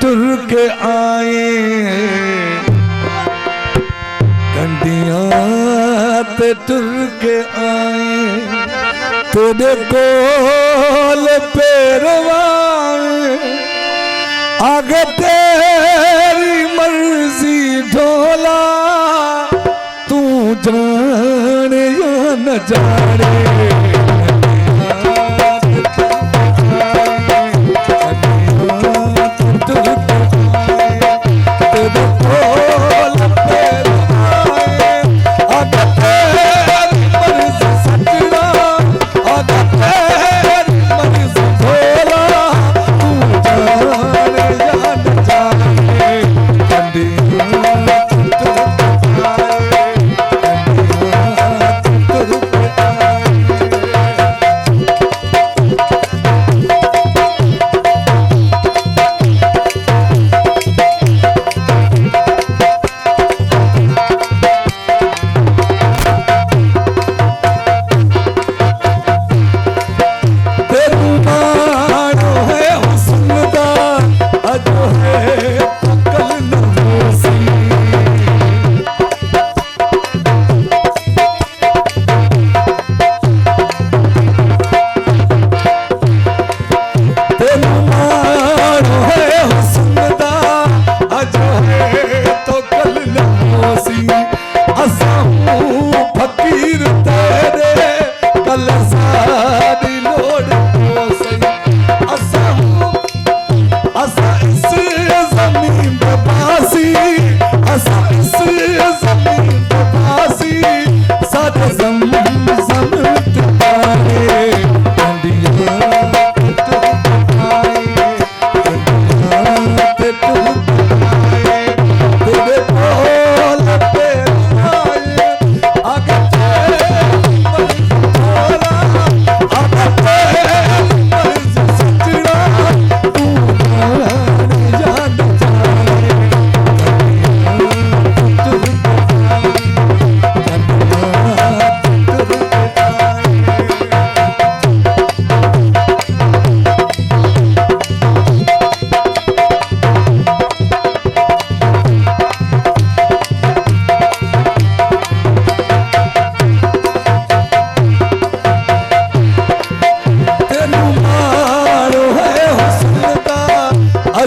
टुर के आए कंडियां ते टुर के आए तेरे कोल पेरवाए आगे तेरी मर्जी ढोला तू जाने या न जाने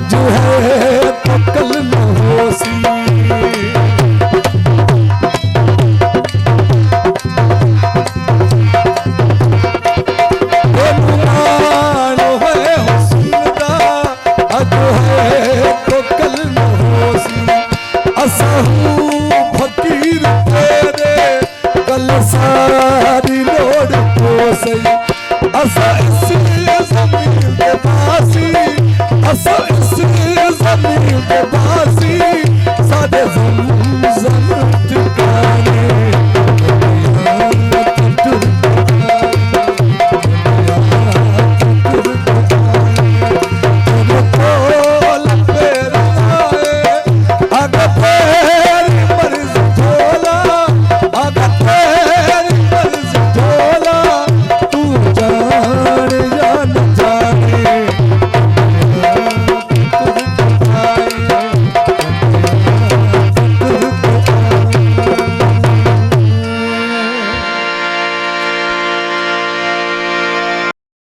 जो है तो कल न होसी जो है तो कल न होसी असहू फकीर तेरे कल सारी लोड हो सही असा इसलिए जमीन के पासी असा इसलिए जमीन के पासी सादे